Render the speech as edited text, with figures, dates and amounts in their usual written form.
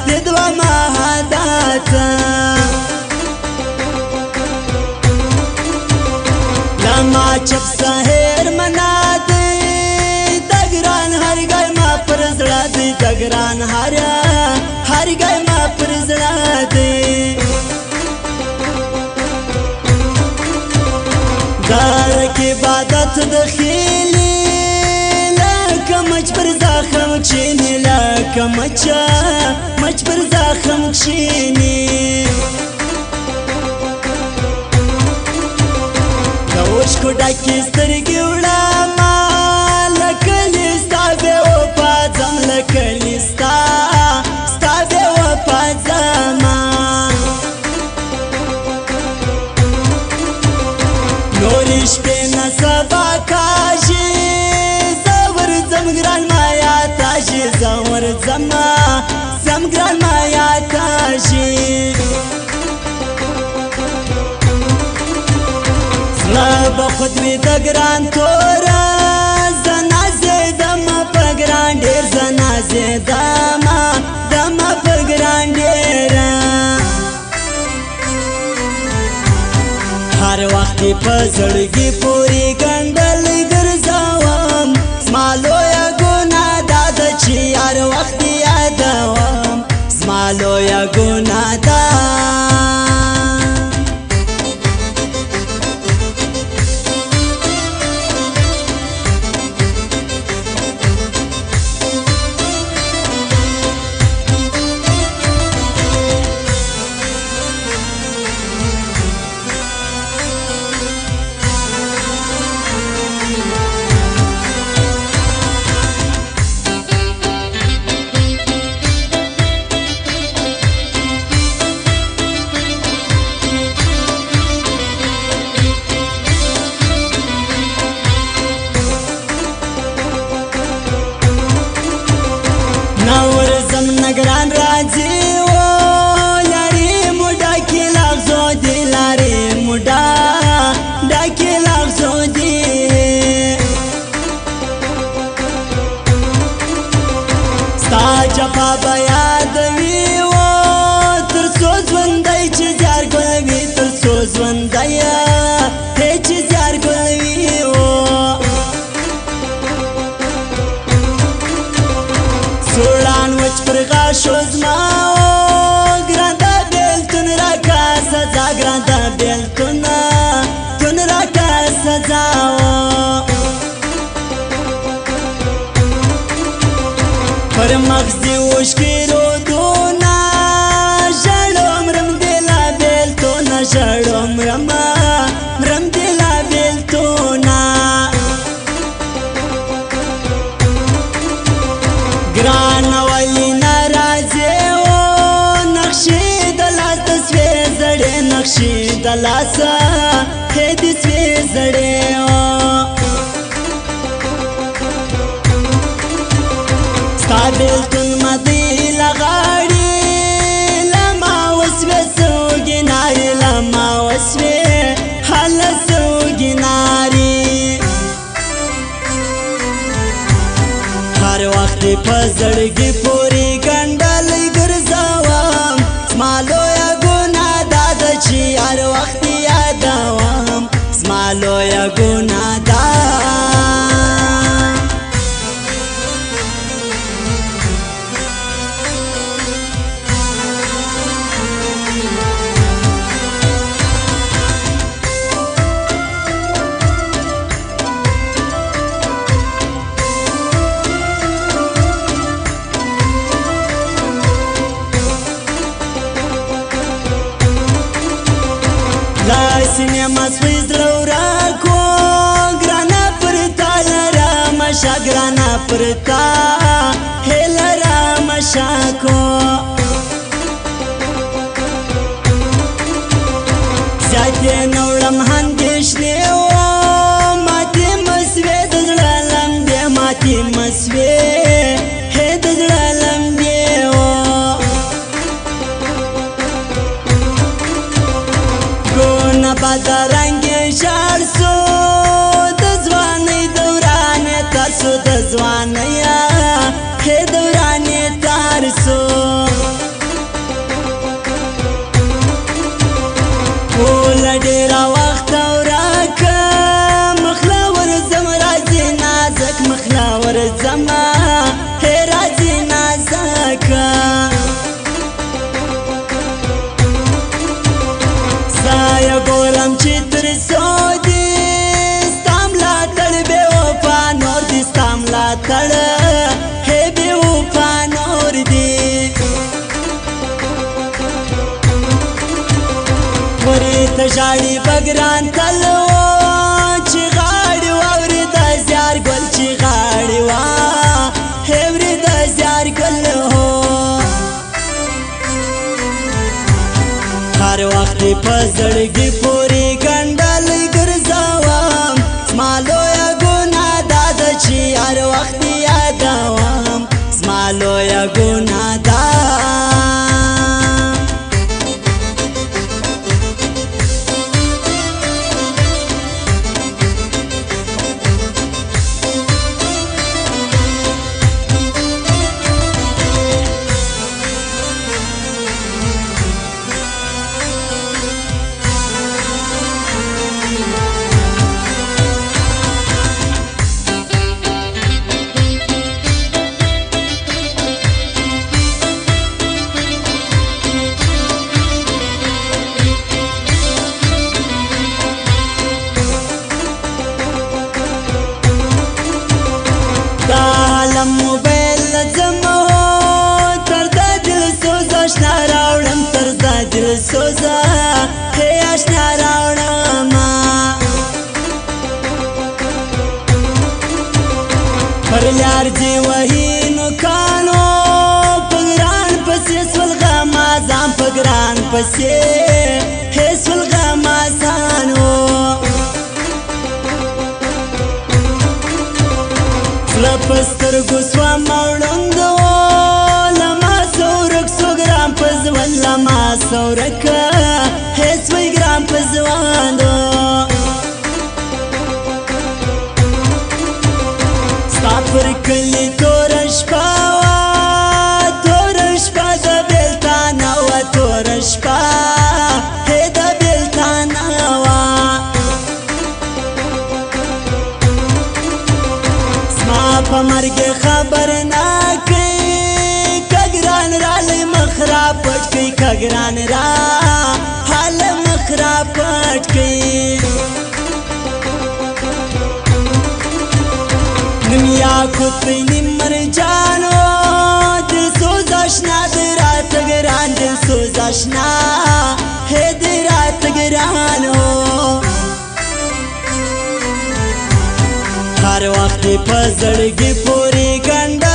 ددوا مهداتا لما چپ سهر منادی دگران هر گای ما پرزړه دی دگران هر گای ما پرزړه دی دارک عبادت دخیلی لکه مچ پر زخم کشینی لکه مچ پر زخم کشینی دوشکو ډکې سترګې وړمه لکه لیستا بې وفا ځم لکه لیستا ستا بې وفا ځمه نورې شپې نه سبا کاږي زه ورځم ګران مایا تاږي زه ورځم ګران مایا تاږي به خود وی د ګران توره زه نازېدم په ګران ډېر زه نازېدم په ګران ډېره هر وخت په زړګي پورې ګنډل ګرځوم زما لویه ګناه دا ده چې هر وخت یادوم زما لویه ګناه ده نگران راځي و لارې مو ډکې لغزو دي لارې مو ډکې لغزو دي ستا جفا به یادوي و تر څو ژوندی چې زیار ګل وي تر څو ژوندی چې زیار ګل وي و سوړان وچ پر غاښو زما ګران د بېلتون راکه سزا ګران د بېلتون راکه سزا پر مغز دې اوښکې رودونه ژړم رم دې لا بېلتونه ژړم رم دې لا بېلتونه ګران ولې ناراضې و نقشې د لاس د سوې زړې نقشې د لاس د سوې زړې ستا بېلتون مدې لغاړې لما وسوې سوګینارې لما وسوې هله سوګینارې هر وخت په زړګي پورې ګنډل ګرځوم زما لویه ګناه دا ده چې هر وخت یادوم زما لویه ګناه ده لاسینه مسوي زړه ورکو ګرانه پر تا لرم شه ګرانه پر تا لرم شه کو زیاتې نه وړم اندېښنې و ماتې مسوې د زړه لمبې ماتې مسوې د زړه لمبې و بدرنګې ژړ سو د ځوانۍ دوران تر سو د ځوانۍ دوران تر سو غلا ورځما هې راځي نازکه سایه ګورم چې تر څو دي ستا ملاتړ بې وفا نور دي ستا ملاتړ هې بې وفا نور دي ورې ته ژاړي بګران تل چې غاړې واورې د زیار ګل چې غاړې وا هېورې د زیار ګل هو هر وخت په زړګي پورې ګنډل ګرځوم زما لویه ګناه دا ده چې هر وخت یادوم زما لویه ګناه ده موبایل لزمو تر د دل سوز اشنا راوړم تر د دل سوز هې اشنا راوړم پر لار دې وهي نوکانو په ګران پسې سولغه مازان په ګران پسې هې سولغه مازانو لپسترګو سوام وړاندو لما سورک سو ګرام په ځوان لما سورک هیڅ وی ګرام په ځوانو ستا پر کلی تور شپه د بېلتانه وه تور شپه هې د بېلتانه وه په مرګ خبر نه کوي کګران را لې مخ را پټ کوي کګران را حال مخ را پټ کوي نیم یاقوت نیم مرجانو دل سوز اشنا د راته ګران دل سوز اشنا هې د راته ګرانو هر وخت په زړګي پورې ګنډ